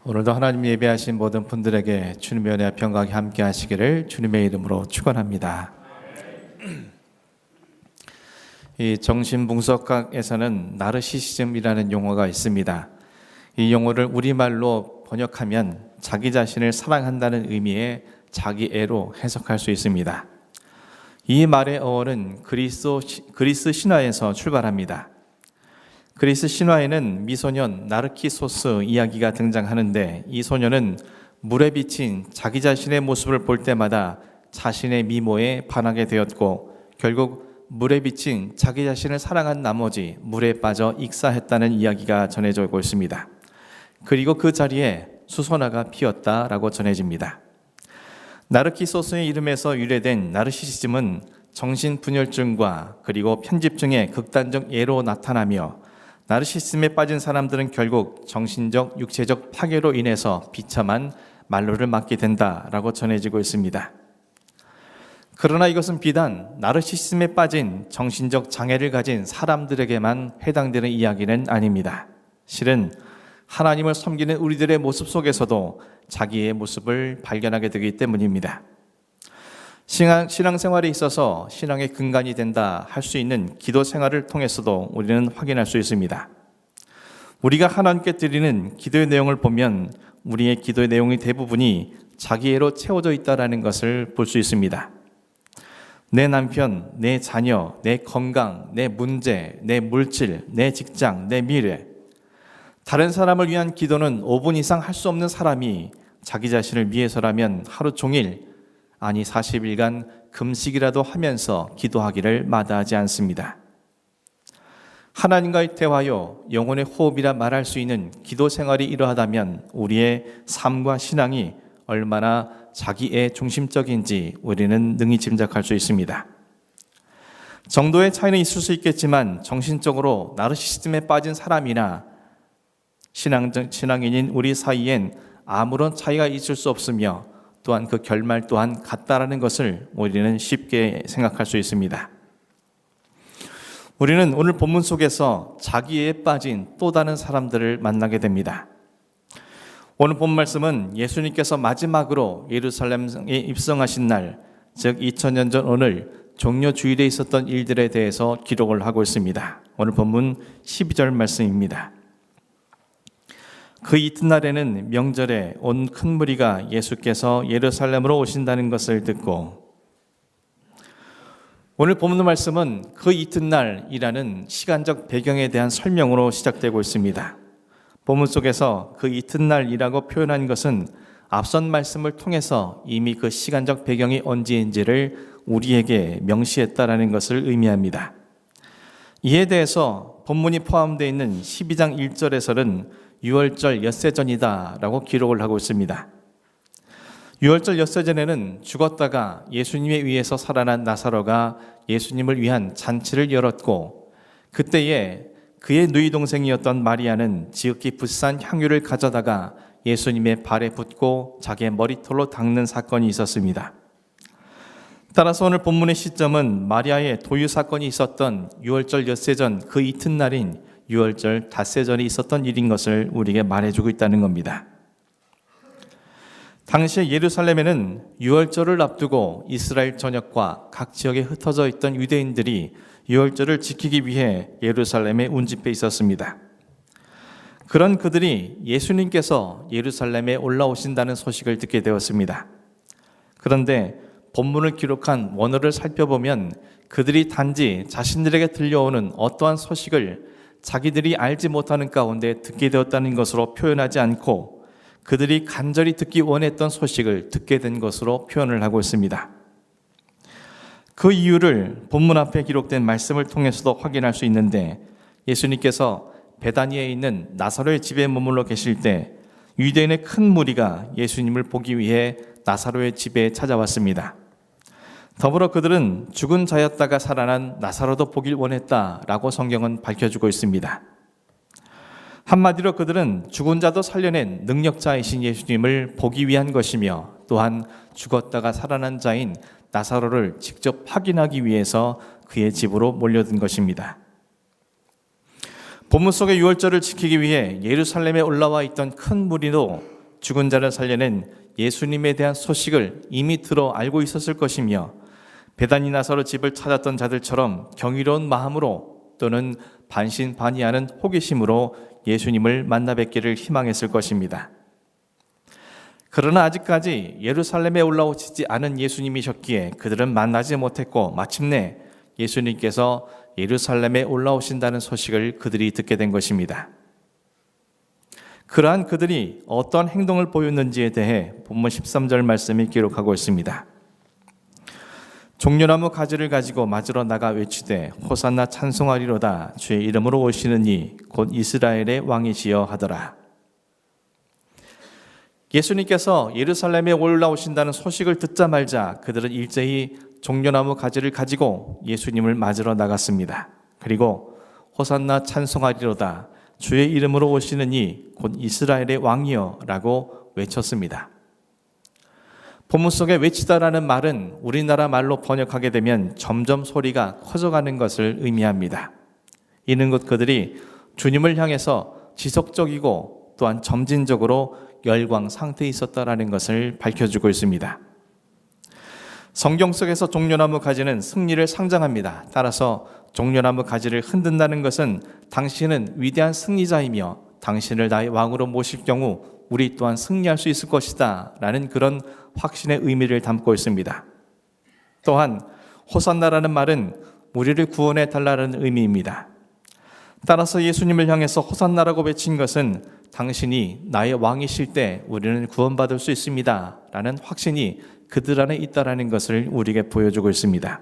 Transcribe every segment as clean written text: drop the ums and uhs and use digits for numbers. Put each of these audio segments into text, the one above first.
오늘도 하나님 예배하신 모든 분들에게 주님의 은혜와 평강이 함께 하시기를 주님의 이름으로 축원합니다. 이 정신분석학에서는 나르시시즘이라는 용어가 있습니다. 이 용어를 우리말로 번역하면 자기 자신을 사랑한다는 의미의 자기애로 해석할 수 있습니다. 이 말의 어원은 그리스 신화에서 출발합니다. 그리스 신화에는 미소년 나르키소스 이야기가 등장하는데, 이 소녀는 물에 비친 자기 자신의 모습을 볼 때마다 자신의 미모에 반하게 되었고, 결국 물에 비친 자기 자신을 사랑한 나머지 물에 빠져 익사했다는 이야기가 전해져 오고 있습니다. 그리고 그 자리에 수선화가 피었다라고 전해집니다. 나르키소스의 이름에서 유래된 나르시시즘은 정신분열증과 그리고 편집증의 극단적 예로 나타나며, 나르시시즘에 빠진 사람들은 결국 정신적, 육체적 파괴로 인해서 비참한 만로를 맞게 된다라고 전해지고 있습니다. 그러나 이것은 비단 나르시시즘에 빠진 정신적 장애를 가진 사람들에게만 해당되는 이야기는 아닙니다. 실은 하나님을 섬기는 우리들의 모습 속에서도 자기의 모습을 발견하게 되기 때문입니다. 신앙생활에 있어서 신앙의 근간이 된다 할 수 있는 기도 생활을 통해서도 우리는 확인할 수 있습니다. 우리가 하나님께 드리는 기도의 내용을 보면 우리의 기도의 내용의 대부분이 자기애로 채워져 있다는 것을 볼 수 있습니다. 내 남편, 내 자녀, 내 건강, 내 문제, 내 물질, 내 직장, 내 미래. 다른 사람을 위한 기도는 5분 이상 할 수 없는 사람이 자기 자신을 위해서라면 하루 종일, 아니 40일간 금식이라도 하면서 기도하기를 마다하지 않습니다. 하나님과의 대화요, 영혼의 호흡이라 말할 수 있는 기도 생활이 이러하다면 우리의 삶과 신앙이 얼마나 자기애 중심적인지 우리는 능히 짐작할 수 있습니다. 정도의 차이는 있을 수 있겠지만 정신적으로 나르시시즘에 빠진 사람이나 신앙인인 우리 사이엔 아무런 차이가 있을 수 없으며, 또한 그 결말 또한 같다라는 것을 우리는 쉽게 생각할 수 있습니다. 우리는 오늘 본문 속에서 자기애에 빠진 또 다른 사람들을 만나게 됩니다. 오늘 본 말씀은 예수님께서 마지막으로 예루살렘에 입성하신 날, 즉 2000년 전 오늘 종려주일에 있었던 일들에 대해서 기록을 하고 있습니다. 오늘 본문 12절 말씀입니다. 그 이튿날에는 명절에 온 큰 무리가 예수께서 예루살렘으로 오신다는 것을 듣고, 오늘 본문 말씀은 그 이튿날이라는 시간적 배경에 대한 설명으로 시작되고 있습니다. 본문 속에서 그 이튿날이라고 표현한 것은 앞선 말씀을 통해서 이미 그 시간적 배경이 언제인지를 우리에게 명시했다라는 것을 의미합니다. 이에 대해서 본문이 포함되어 있는 12장 1절에서는 유월절 엿새전이다 라고 기록을 하고 있습니다. 유월절 엿새전에는 죽었다가 예수님에 의해서 살아난 나사로가 예수님을 위한 잔치를 열었고, 그때에 그의 누이 동생이었던 마리아는 지극히 비싼 향유를 가져다가 예수님의 발에 붓고 자기의 머리털로 닦는 사건이 있었습니다. 따라서 오늘 본문의 시점은 마리아의 도유 사건이 있었던 유월절 엿새전 그 이튿날인 유월절 닷새전이 있었던 일인 것을 우리에게 말해주고 있다는 겁니다. 당시에 예루살렘에는 유월절을 앞두고 이스라엘 전역과 각 지역에 흩어져 있던 유대인들이 유월절을 지키기 위해 예루살렘에 운집해 있었습니다. 그런 그들이 예수님께서 예루살렘에 올라오신다는 소식을 듣게 되었습니다. 그런데 본문을 기록한 원어를 살펴보면 그들이 단지 자신들에게 들려오는 어떠한 소식을 자기들이 알지 못하는 가운데 듣게 되었다는 것으로 표현하지 않고, 그들이 간절히 듣기 원했던 소식을 듣게 된 것으로 표현을 하고 있습니다. 그 이유를 본문 앞에 기록된 말씀을 통해서도 확인할 수 있는데, 예수님께서 베다니에 있는 나사로의 집에 머물러 계실 때 유대인의 큰 무리가 예수님을 보기 위해 나사로의 집에 찾아왔습니다. 더불어 그들은 죽은 자였다가 살아난 나사로도 보길 원했다라고 성경은 밝혀주고 있습니다. 한마디로 그들은 죽은 자도 살려낸 능력자이신 예수님을 보기 위한 것이며, 또한 죽었다가 살아난 자인 나사로를 직접 확인하기 위해서 그의 집으로 몰려든 것입니다. 본문 속의 유월절을 지키기 위해 예루살렘에 올라와 있던 큰 무리도 죽은 자를 살려낸 예수님에 대한 소식을 이미 들어 알고 있었을 것이며 베다니 나사로 집을 찾았던 자들처럼 경이로운 마음으로 또는 반신반의하는 호기심으로 예수님을 만나 뵙기를 희망했을 것입니다. 그러나 아직까지 예루살렘에 올라오시지 않은 예수님이셨기에 그들은 만나지 못했고 마침내 예수님께서 예루살렘에 올라오신다는 소식을 그들이 듣게 된 것입니다. 그러한 그들이 어떤 행동을 보였는지에 대해 본문 13절 말씀이 기록하고 있습니다. 종려나무 가지를 가지고 맞으러 나가 외치되 호산나 찬송하리로다 주의 이름으로 오시는 이 곧 이스라엘의 왕이시여 하더라. 예수님께서 예루살렘에 올라오신다는 소식을 듣자마자 그들은 일제히 종려나무 가지를 가지고 예수님을 맞으러 나갔습니다. 그리고 호산나 찬송하리로다 주의 이름으로 오시는 이 곧 이스라엘의 왕이여 라고 외쳤습니다. 본문 속에 외치다라는 말은 우리나라 말로 번역하게 되면 점점 소리가 커져가는 것을 의미합니다. 이는 곧 그들이 주님을 향해서 지속적이고 또한 점진적으로 열광 상태에 있었다라는 것을 밝혀주고 있습니다. 성경 속에서 종려나무 가지는 승리를 상징합니다. 따라서 종려나무 가지를 흔든다는 것은 당신은 위대한 승리자이며 당신을 나의 왕으로 모실 경우 우리 또한 승리할 수 있을 것이다 라는 그런 확신의 의미를 담고 있습니다. 또한 호산나라는 말은 우리를 구원해 달라는 의미입니다. 따라서 예수님을 향해서 호산나라고 외친 것은 당신이 나의 왕이실 때 우리는 구원받을 수 있습니다 라는 확신이 그들 안에 있다라는 것을 우리에게 보여주고 있습니다.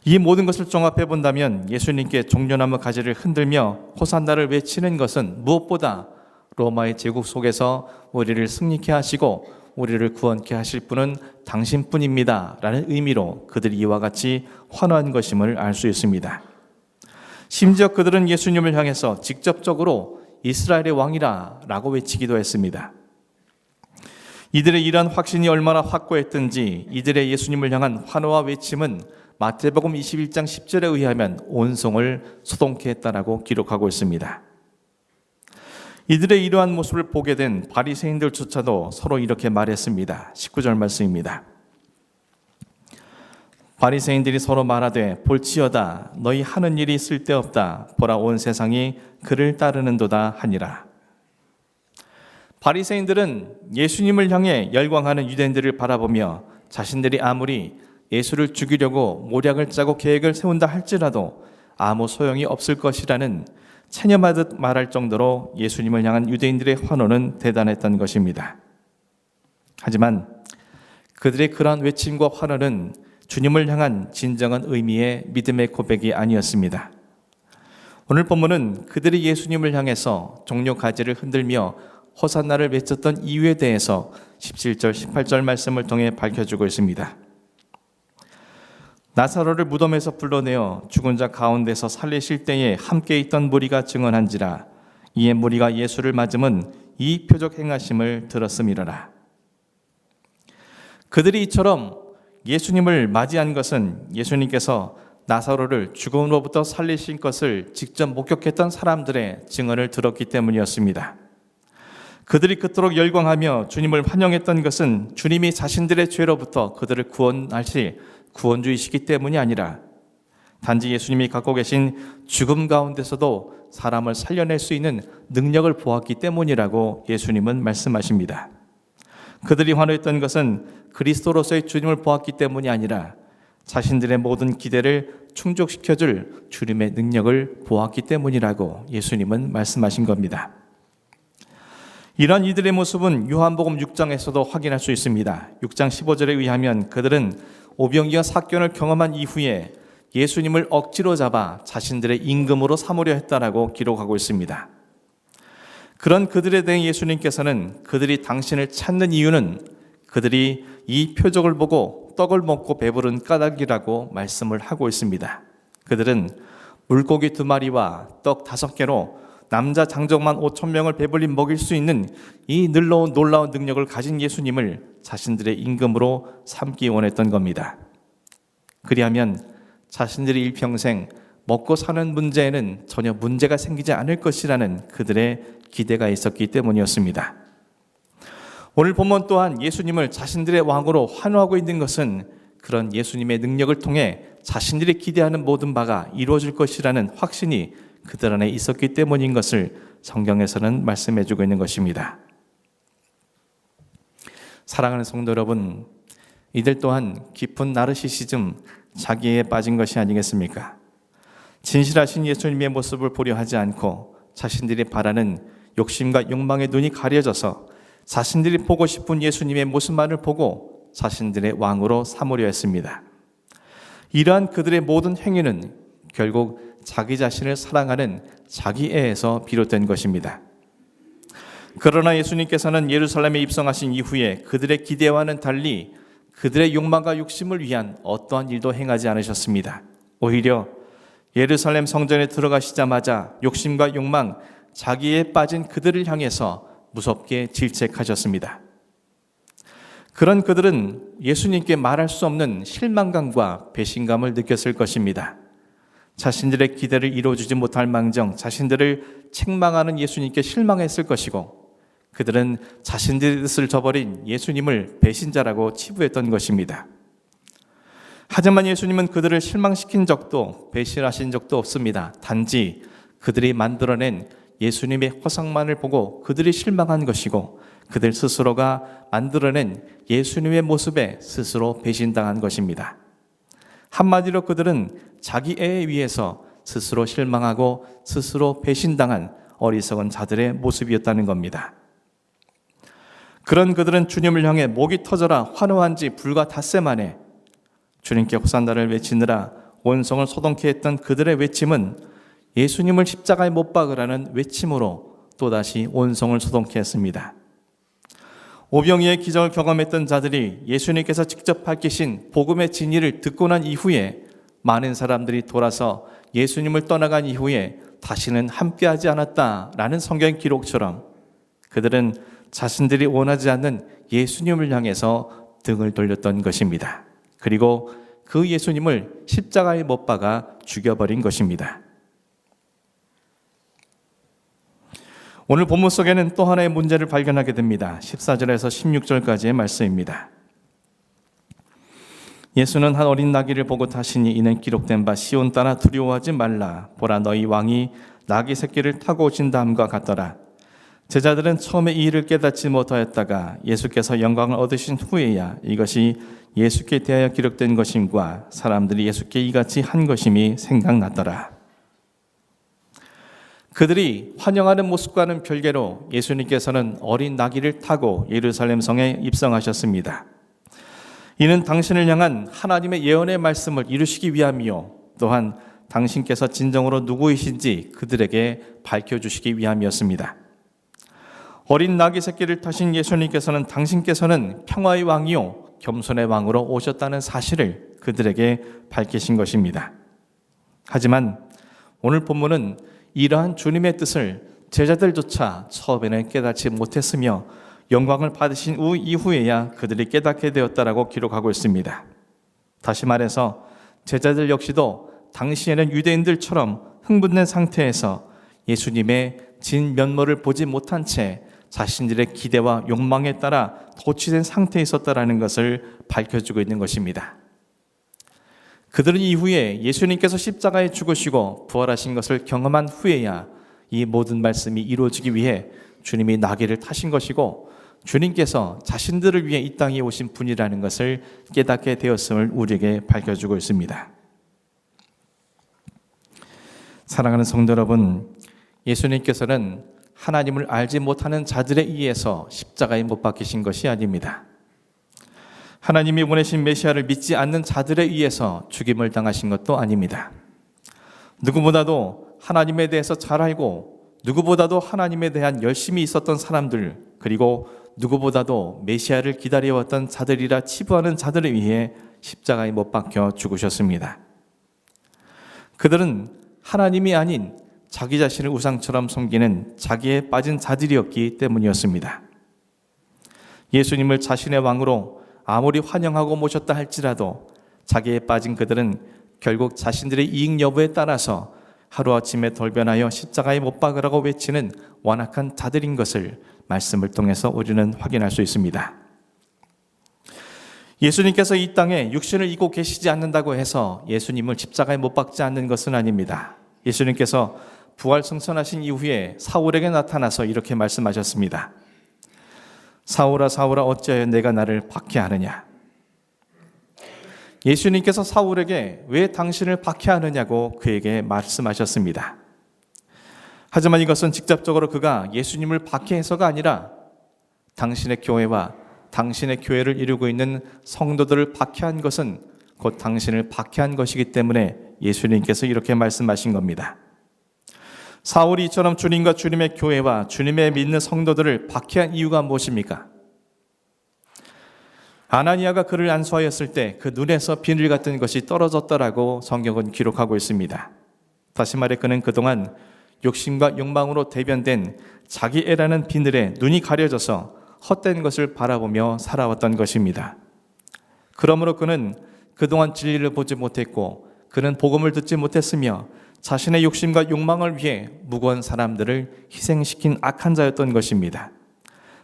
이 모든 것을 종합해 본다면 예수님께 종려나무 가지를 흔들며 호산나를 외치는 것은 무엇보다 로마의 제국 속에서 우리를 승리케 하시고 우리를 구원케 하실 분은 당신뿐입니다 라는 의미로 그들이 이와 같이 환호한 것임을 알 수 있습니다. 심지어 그들은 예수님을 향해서 직접적으로 이스라엘의 왕이라 라고 외치기도 했습니다. 이들의 이러한 확신이 얼마나 확고했든지 이들의 예수님을 향한 환호와 외침은 마태복음 21장 10절에 의하면 온 성을 소동케 했다라고 기록하고 있습니다. 이들의 이러한 모습을 보게 된 바리새인들조차도 서로 이렇게 말했습니다. 19절 말씀입니다. 바리새인들이 서로 말하되 볼지어다 너희 하는 일이 쓸데없다 보라 온 세상이 그를 따르는도다 하니라. 바리새인들은 예수님을 향해 열광하는 유대인들을 바라보며 자신들이 아무리 예수를 죽이려고 모략을 짜고 계획을 세운다 할지라도 아무 소용이 없을 것이라는 체념하듯 말할 정도로 예수님을 향한 유대인들의 환호는 대단했던 것입니다. 하지만 그들의 그러한 외침과 환호는 주님을 향한 진정한 의미의 믿음의 고백이 아니었습니다. 오늘 본문은 그들이 예수님을 향해서 종려 가지를 흔들며 호산나를 외쳤던 이유에 대해서 17절, 18절 말씀을 통해 밝혀주고 있습니다. 나사로를 무덤에서 불러내어 죽은 자 가운데서 살리실 때에 함께 있던 무리가 증언한지라 이에 무리가 예수를 맞음은 이 표적 행하심을 들었음이로라. 그들이 이처럼 예수님을 맞이한 것은 예수님께서 나사로를 죽음으로부터 살리신 것을 직접 목격했던 사람들의 증언을 들었기 때문이었습니다. 그들이 그토록 열광하며 주님을 환영했던 것은 주님이 자신들의 죄로부터 그들을 구원하실 구원주이시기 때문이 아니라 단지 예수님이 갖고 계신 죽음 가운데서도 사람을 살려낼 수 있는 능력을 보았기 때문이라고 예수님은 말씀하십니다. 그들이 환호했던 것은 그리스도로서의 주님을 보았기 때문이 아니라 자신들의 모든 기대를 충족시켜줄 주님의 능력을 보았기 때문이라고 예수님은 말씀하신 겁니다. 이런 이들의 모습은 요한복음 6장에서도 확인할 수 있습니다. 6장 15절에 의하면 그들은 오병이어 사건을 경험한 이후에 예수님을 억지로 잡아 자신들의 임금으로 삼으려 했다라고 기록하고 있습니다. 그런 그들에 대해 예수님께서는 그들이 당신을 찾는 이유는 그들이 이 표적을 보고 떡을 먹고 배부른 까닭이라고 말씀을 하고 있습니다. 그들은 물고기 2마리와 떡 5개로 남자 장정만 5,000명을 배불리 먹일 수 있는 이 놀라운 능력을 가진 예수님을 자신들의 임금으로 삼기 원했던 겁니다. 그리하면 자신들이 일평생 먹고 사는 문제에는 전혀 문제가 생기지 않을 것이라는 그들의 기대가 있었기 때문이었습니다. 오늘 본문 또한 예수님을 자신들의 왕으로 환호하고 있는 것은 그런 예수님의 능력을 통해 자신들이 기대하는 모든 바가 이루어질 것이라는 확신이 그들 안에 있었기 때문인 것을 성경에서는 말씀해 주고 있는 것입니다. 사랑하는 성도 여러분, 이들 또한 깊은 나르시시즘, 자기에 빠진 것이 아니겠습니까? 진실하신 예수님의 모습을 보려 하지 않고 자신들이 바라는 욕심과 욕망의 눈이 가려져서 자신들이 보고 싶은 예수님의 모습만을 보고 자신들의 왕으로 삼으려 했습니다. 이러한 그들의 모든 행위는 결국 자기 자신을 사랑하는 자기애에서 비롯된 것입니다. 그러나 예수님께서는 예루살렘에 입성하신 이후에 그들의 기대와는 달리 그들의 욕망과 욕심을 위한 어떠한 일도 행하지 않으셨습니다. 오히려 예루살렘 성전에 들어가시자마자 욕심과 욕망, 자기에 빠진 그들을 향해서 무섭게 질책하셨습니다. 그런 그들은 예수님께 말할 수 없는 실망감과 배신감을 느꼈을 것입니다. 자신들의 기대를 이루어주지 못할 망정 자신들을 책망하는 예수님께 실망했을 것이고 그들은 자신들의 뜻을 저버린 예수님을 배신자라고 치부했던 것입니다. 하지만 예수님은 그들을 실망시킨 적도 배신하신 적도 없습니다. 단지 그들이 만들어낸 예수님의 허상만을 보고 그들이 실망한 것이고 그들 스스로가 만들어낸 예수님의 모습에 스스로 배신당한 것입니다. 한마디로 그들은 자기애에 의해서 스스로 실망하고 스스로 배신당한 어리석은 자들의 모습이었다는 겁니다. 그런 그들은 주님을 향해 목이 터져라 환호한 지 불과 닷새 만에 주님께 호산나를 외치느라 온 성을 소동케 했던 그들의 외침은 예수님을 십자가에 못 박으라는 외침으로 또다시 온 성을 소동케 했습니다. 오병이의 기적을 경험했던 자들이 예수님께서 직접 밝히신 복음의 진리를 듣고 난 이후에 많은 사람들이 돌아서 예수님을 떠나간 이후에 다시는 함께하지 않았다라는 성경 기록처럼 그들은 자신들이 원하지 않는 예수님을 향해서 등을 돌렸던 것입니다. 그리고 그 예수님을 십자가에 못 박아 죽여버린 것입니다. 오늘 본문 속에는 또 하나의 문제를 발견하게 됩니다. 14절에서 16절까지의 말씀입니다. 예수는 한 어린 나귀를 보고 타시니 이는 기록된 바 시온 따라 두려워하지 말라 보라 너희 왕이 나귀 새끼를 타고 오신다함과 같더라. 제자들은 처음에 이 일을 깨닫지 못하였다가 예수께서 영광을 얻으신 후에야 이것이 예수께 대하여 기록된 것임과 사람들이 예수께 이같이 한 것임이 생각났더라. 그들이 환영하는 모습과는 별개로 예수님께서는 어린 나귀를 타고 예루살렘 성에 입성하셨습니다. 이는 당신을 향한 하나님의 예언의 말씀을 이루시기 위함이요 또한 당신께서 진정으로 누구이신지 그들에게 밝혀주시기 위함이었습니다. 어린 나귀 새끼를 타신 예수님께서는 당신께서는 평화의 왕이요 겸손의 왕으로 오셨다는 사실을 그들에게 밝히신 것입니다. 하지만 오늘 본문은 이러한 주님의 뜻을 제자들조차 처음에는 깨닫지 못했으며 영광을 받으신 이후에야 그들이 깨닫게 되었다라고 기록하고 있습니다. 다시 말해서 제자들 역시도 당시에는 유대인들처럼 흥분된 상태에서 예수님의 진면모를 보지 못한 채 자신들의 기대와 욕망에 따라 도취된 상태에 있었다라는 것을 밝혀주고 있는 것입니다. 그들은 이후에 예수님께서 십자가에 죽으시고 부활하신 것을 경험한 후에야 이 모든 말씀이 이루어지기 위해 주님이 나귀를 타신 것이고 주님께서 자신들을 위해 이 땅에 오신 분이라는 것을 깨닫게 되었음을 우리에게 밝혀주고 있습니다. 사랑하는 성도 여러분, 예수님께서는 하나님을 알지 못하는 자들에 의해서 십자가에 못 박히신 것이 아닙니다. 하나님이 보내신 메시아를 믿지 않는 자들에 의해서 죽임을 당하신 것도 아닙니다. 누구보다도 하나님에 대해서 잘 알고 누구보다도 하나님에 대한 열심이 있었던 사람들 그리고 누구보다도 메시아를 기다려왔던 자들이라 치부하는 자들에 의해 십자가에 못 박혀 죽으셨습니다. 그들은 하나님이 아닌 자기 자신을 우상처럼 섬기는 자기에 빠진 자들이었기 때문이었습니다. 예수님을 자신의 왕으로 아무리 환영하고 모셨다 할지라도 자기에 빠진 그들은 결국 자신들의 이익 여부에 따라서 하루아침에 돌변하여 십자가에 못 박으라고 외치는 완악한 자들인 것을 말씀을 통해서 우리는 확인할 수 있습니다. 예수님께서 이 땅에 육신을 입고 계시지 않는다고 해서 예수님을 십자가에 못 박지 않는 것은 아닙니다. 예수님께서 부활 승천하신 이후에 사울에게 나타나서 이렇게 말씀하셨습니다. 사울아 사울아 어찌하여 내가 나를 박해하느냐. 예수님께서 사울에게 왜 당신을 박해하느냐고 그에게 말씀하셨습니다. 하지만 이것은 직접적으로 그가 예수님을 박해해서가 아니라 당신의 교회와 당신의 교회를 이루고 있는 성도들을 박해한 것은 곧 당신을 박해한 것이기 때문에 예수님께서 이렇게 말씀하신 겁니다. 사울이 이처럼 주님과 주님의 교회와 주님의 믿는 성도들을 박해한 이유가 무엇입니까? 아나니아가 그를 안수하였을 때 그 눈에서 비늘 같은 것이 떨어졌다라고 성경은 기록하고 있습니다. 다시 말해 그는 그동안 욕심과 욕망으로 대변된 자기애라는 비늘에 눈이 가려져서 헛된 것을 바라보며 살아왔던 것입니다. 그러므로 그는 그동안 진리를 보지 못했고 그는 복음을 듣지 못했으며 자신의 욕심과 욕망을 위해 무고한 사람들을 희생시킨 악한 자였던 것입니다.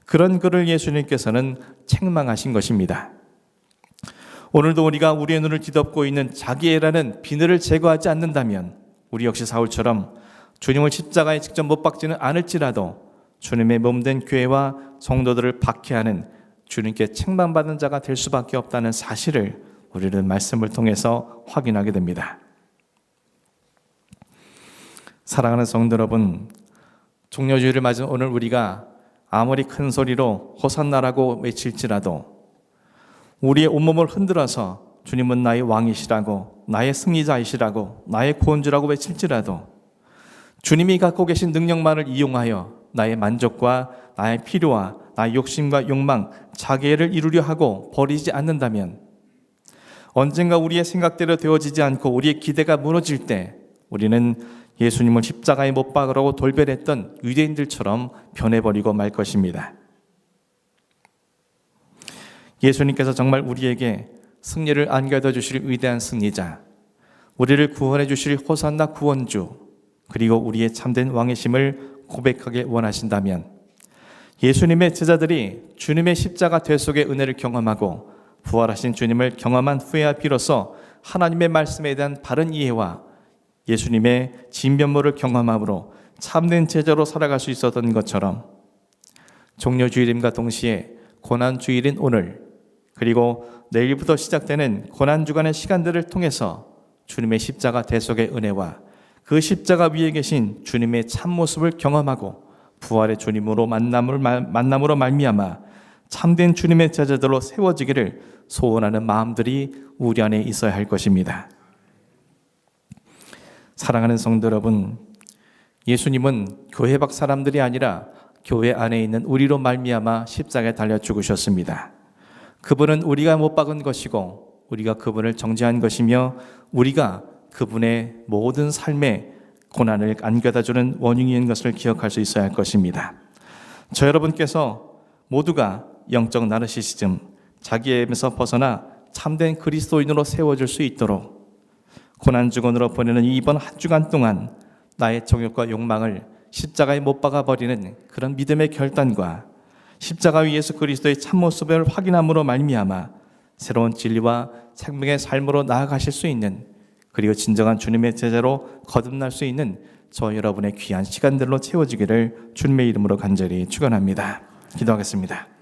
그런 그를 예수님께서는 책망하신 것입니다. 오늘도 우리가 우리의 눈을 뒤덮고 있는 자기애라는 비늘을 제거하지 않는다면 우리 역시 사울처럼 주님을 십자가에 직접 못 박지는 않을지라도 주님의 몸된 교회와 성도들을 박해하는 주님께 책망받는 자가 될 수밖에 없다는 사실을 우리는 말씀을 통해서 확인하게 됩니다. 사랑하는 성도 여러분, 종려주일을 맞은 오늘 우리가 아무리 큰 소리로 호산나라고 외칠지라도 우리의 온몸을 흔들어서 주님은 나의 왕이시라고 나의 승리자이시라고 나의 구원주라고 외칠지라도 주님이 갖고 계신 능력만을 이용하여 나의 만족과 나의 필요와 나의 욕심과 욕망, 자기애를 이루려 하고 버리지 않는다면 언젠가 우리의 생각대로 되어지지 않고 우리의 기대가 무너질 때 우리는 예수님을 십자가에 못 박으라고 돌변했던 유대인들처럼 변해버리고 말 것입니다. 예수님께서 정말 우리에게 승리를 안겨다 주실 위대한 승리자, 우리를 구원해 주실 호산나 구원주, 그리고 우리의 참된 왕이심을 고백하게 원하신다면 예수님의 제자들이 주님의 십자가 대속의 은혜를 경험하고 부활하신 주님을 경험한 후에야 비로소 하나님의 말씀에 대한 바른 이해와 예수님의 진면모를 경험함으로 참된 제자로 살아갈 수 있었던 것처럼 종려주일임과 동시에 고난주일인 오늘 그리고 내일부터 시작되는 고난주간의 시간들을 통해서 주님의 십자가 대속의 은혜와 그 십자가 위에 계신 주님의 참모습을 경험하고 부활의 주님으로 만남으로 말미암아 참된 주님의 제자들로 세워지기를 소원하는 마음들이 우리 안에 있어야 할 것입니다. 사랑하는 성도 여러분, 예수님은 교회 밖 사람들이 아니라 교회 안에 있는 우리로 말미암아 십자가에 달려 죽으셨습니다. 그분은 우리가 못 박은 것이고 우리가 그분을 정죄한 것이며 우리가 그분의 모든 삶의 고난을 안겨다주는 원흉인 것을 기억할 수 있어야 할 것입니다. 저 여러분께서 모두가 영적 나르시시즘, 자기애에서 벗어나 참된 그리스도인으로 세워질 수 있도록 고난주간으로 보내는 이번 한 주간 동안 나의 정욕과 욕망을 십자가에 못 박아버리는 그런 믿음의 결단과 십자가 위 예수 그리스도의 참모습을 확인함으로 말미암아 새로운 진리와 생명의 삶으로 나아가실 수 있는 그리고 진정한 주님의 제자로 거듭날 수 있는 저 여러분의 귀한 시간들로 채워지기를 주님의 이름으로 간절히 축원합니다. 기도하겠습니다.